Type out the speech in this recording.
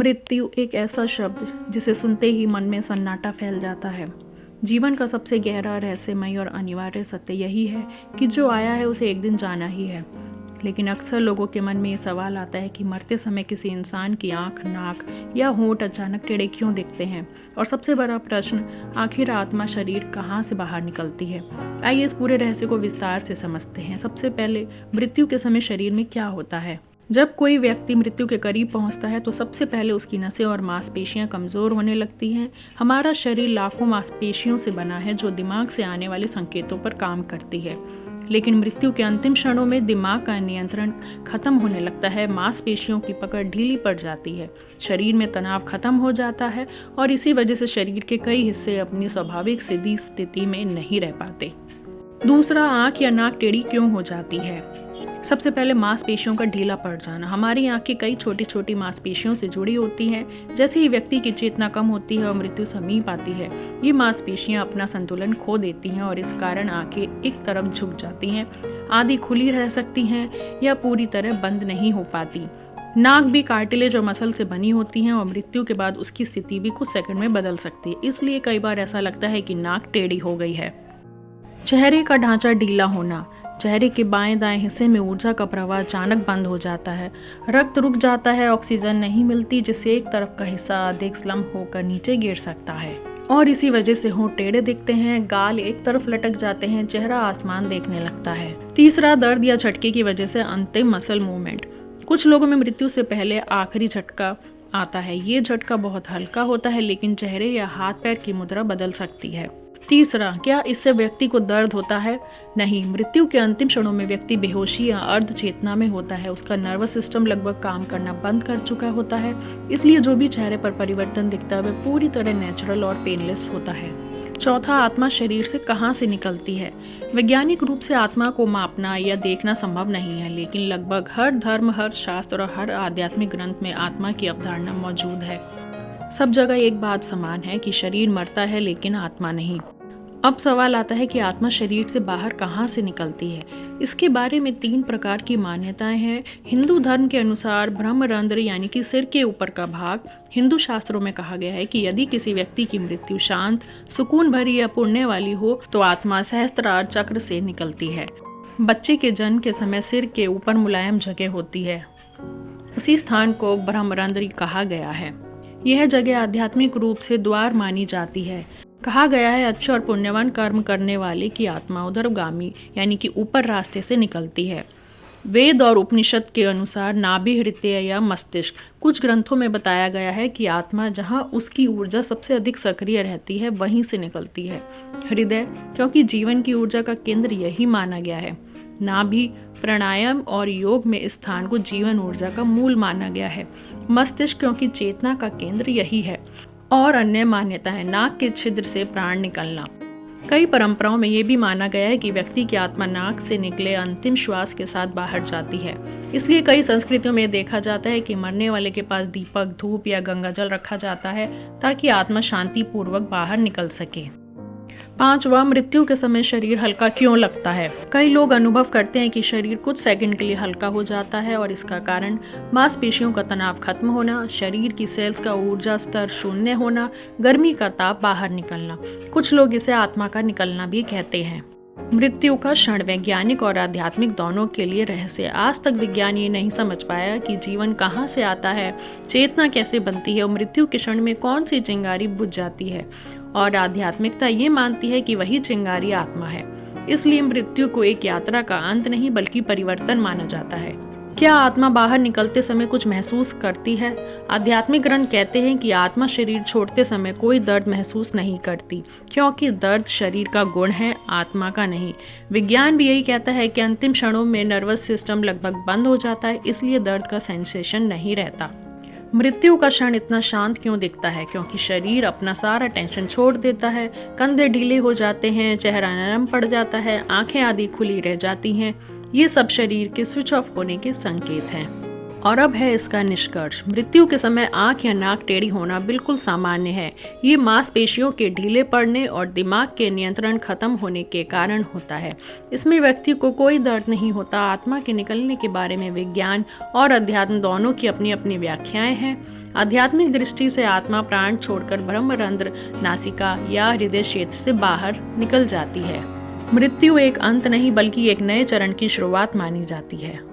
मृत्यु एक ऐसा शब्द जिसे सुनते ही मन में सन्नाटा फैल जाता है। जीवन का सबसे गहरा, रहस्यमय और अनिवार्य सत्य यही है कि जो आया है उसे एक दिन जाना ही है। लेकिन अक्सर लोगों के मन में ये सवाल आता है कि मरते समय किसी इंसान की आंख, नाक या होंठ अचानक टेढ़े क्यों दिखते हैं, और सबसे बड़ा प्रश्न, आखिर आत्मा शरीर कहाँ से बाहर निकलती है। आइए इस पूरे रहस्य को विस्तार से समझते हैं। सबसे पहले, मृत्यु के समय शरीर में क्या होता है। जब कोई व्यक्ति मृत्यु के करीब पहुंचता है तो सबसे पहले उसकी नसें और मांसपेशियां कमज़ोर होने लगती हैं। हमारा शरीर लाखों मांसपेशियों से बना है जो दिमाग से आने वाले संकेतों पर काम करती है। लेकिन मृत्यु के अंतिम क्षणों में दिमाग का नियंत्रण खत्म होने लगता है, मांसपेशियों की पकड़ ढीली पड़ जाती है, शरीर में तनाव खत्म हो जाता है और इसी वजह से शरीर के कई हिस्से अपनी स्वाभाविक सीधी स्थिति में नहीं रह पाते। दूसरा, आंख या नाक टेढ़ी क्यों हो जाती है। सबसे पहले मांसपेशियों का ढीला पड़ जाना। हमारी आंख की कई छोटी छोटी मांसपेशियों से जुड़ी होती हैं। जैसे ही व्यक्ति की चेतना कम होती है और मृत्यु समीप आती है, ये मांसपेशियां अपना संतुलन खो देती हैं और इस कारण आंखें एक तरफ झुक जाती हैं, आधी खुली रह सकती हैं या पूरी तरह बंद नहीं हो पाती। नाक भी कार्टिलेज और मसल से बनी होती हैं और मृत्यु के बाद उसकी स्थिति भी कुछ सेकंड में बदल सकती है, इसलिए कई बार ऐसा लगता है कि नाक टेढ़ी हो गई है। चेहरे का ढांचा ढीला होना। चेहरे के बाएं दाएं हिस्से में ऊर्जा का प्रवाह अचानक बंद हो जाता है, रक्त रुक जाता है, ऑक्सीजन नहीं मिलती, जिससे एक तरफ का हिस्सा अधिक स्लम्प होकर नीचे गिर सकता है और इसी वजह से होंठ टेढ़े दिखते हैं, गाल एक तरफ लटक जाते हैं, चेहरा आसमान देखने लगता है। तीसरा, दर्द या झटके की वजह से अंतिम मसल मूवमेंट। कुछ लोगों में मृत्यु से पहले आखिरी झटका आता है। ये झटका बहुत हल्का होता है लेकिन चेहरे या हाथ पैर की मुद्रा बदल सकती है। तीसरा, क्या इससे व्यक्ति को दर्द होता है? नहीं, मृत्यु के अंतिम क्षणों में व्यक्ति बेहोशी या अर्ध चेतना में होता है। उसका नर्वस सिस्टम लगभग काम करना बंद कर चुका होता है, इसलिए जो भी चेहरे पर परिवर्तन दिखता है वह पूरी तरह नेचुरल और पेनलेस होता है। चौथा, आत्मा शरीर से कहाँ से निकलती है। वैज्ञानिक रूप से आत्मा को मापना या देखना संभव नहीं है, लेकिन लगभग हर धर्म, हर शास्त्र और हर आध्यात्मिक ग्रंथ में आत्मा की अवधारणा मौजूद है। सब जगह एक बात समान है कि शरीर मरता है लेकिन आत्मा नहीं। अब सवाल आता है कि आत्मा शरीर से बाहर कहाँ से निकलती है। इसके बारे में 3 प्रकार की मान्यताएं हैं। हिंदू धर्म के अनुसार ब्रह्मरंध्र यानी कि सिर के ऊपर का भाग। हिंदू शास्त्रों में कहा गया है कि यदि किसी व्यक्ति की मृत्यु शांत, सुकून भरी या पुण्य वाली हो तो आत्मा सहस्त्रार चक्र से निकलती है। बच्चे के जन्म के समय सिर के ऊपर मुलायम जगह होती है, उसी स्थान को ब्रह्मरंध्र कहा गया है। यह जगह आध्यात्मिक रूप से द्वार मानी जाती है। कहा गया है अच्छे और पुण्यवान कर्म करने वाले की आत्मा उधरगामी यानी कि ऊपर रास्ते से निकलती है। वेद और उपनिषद के अनुसार नाभि, हृदय या मस्तिष्क। कुछ ग्रंथों में बताया गया है कि आत्मा जहां उसकी ऊर्जा सबसे अधिक सक्रिय रहती है वहीं से निकलती है। हृदय, क्योंकि जीवन की ऊर्जा का केंद्र यही माना गया है। नाभि, प्राणायाम और योग में इस स्थान को जीवन ऊर्जा का मूल माना गया है। मस्तिष्क, क्योंकि चेतना का केंद्र यही है। और अन्य मान्यता है नाक के छिद्र से प्राण निकलना। कई परंपराओं में ये भी माना गया है कि व्यक्ति की आत्मा नाक से निकले अंतिम श्वास के साथ बाहर जाती है। इसलिए कई संस्कृतियों में देखा जाता है कि मरने वाले के पास दीपक, धूप या गंगाजल रखा जाता है ताकि आत्मा शांति पूर्वक बाहर निकल सके। 5वां, मृत्यु के समय शरीर हल्का क्यों लगता है। कई लोग अनुभव करते हैं कि शरीर कुछ सेकंड के लिए हल्का हो जाता है और इसका कारण मांसपेशियों का तनाव खत्म होना, शरीर की सेल्स का ऊर्जा स्तर शून्य होना, गर्मी का ताप बाहर निकलना। कुछ लोग इसे आत्मा का निकलना भी कहते हैं। मृत्यु का क्षण वैज्ञानिक और आध्यात्मिक दोनों के लिए रहस्य। आज तक विज्ञान ये नहीं समझ पाया कि जीवन कहाँ से आता है, चेतना कैसे बनती है और मृत्यु के क्षण में कौन सी चिंगारी बुझ जाती है। और आध्यात्मिकता ये मानती है कि वही चिंगारी आत्मा है। इसलिए मृत्यु को एक यात्रा का अंत नहीं बल्कि परिवर्तन माना जाता है। क्या आत्मा बाहर निकलते समय कुछ महसूस करती है। आध्यात्मिक ग्रंथ कहते हैं कि आत्मा शरीर छोड़ते समय कोई दर्द महसूस नहीं करती, क्योंकि दर्द शरीर का गुण है, आत्मा का नहीं। विज्ञान भी यही कहता है कि अंतिम क्षणों में नर्वस सिस्टम लगभग बंद हो जाता है, इसलिए दर्द का सेंसेशन नहीं रहता। मृत्यु का क्षण इतना शांत क्यों दिखता है, क्योंकि शरीर अपना सारा टेंशन छोड़ देता है, कंधे ढीले हो जाते हैं, चेहरा नरम पड़ जाता है, आंखें आधी खुली रह जाती हैं। ये सब शरीर के स्विच ऑफ होने के संकेत हैं। और अब है इसका निष्कर्ष। मृत्यु के समय आंख या नाक टेढ़ी होना बिल्कुल सामान्य है। ये मांसपेशियों के ढीले पड़ने और दिमाग के नियंत्रण खत्म होने के कारण होता है। इसमें व्यक्ति को कोई दर्द नहीं होता। आत्मा के निकलने के बारे में विज्ञान और अध्यात्म दोनों की अपनी अपनी व्याख्याएं हैं। आध्यात्मिक दृष्टि से आत्मा प्राण छोड़कर ब्रह्मरंध्र, नासिका या हृदय क्षेत्र से बाहर निकल जाती है। मृत्यु एक अंत नहीं बल्कि एक नए चरण की शुरुआत मानी जाती है।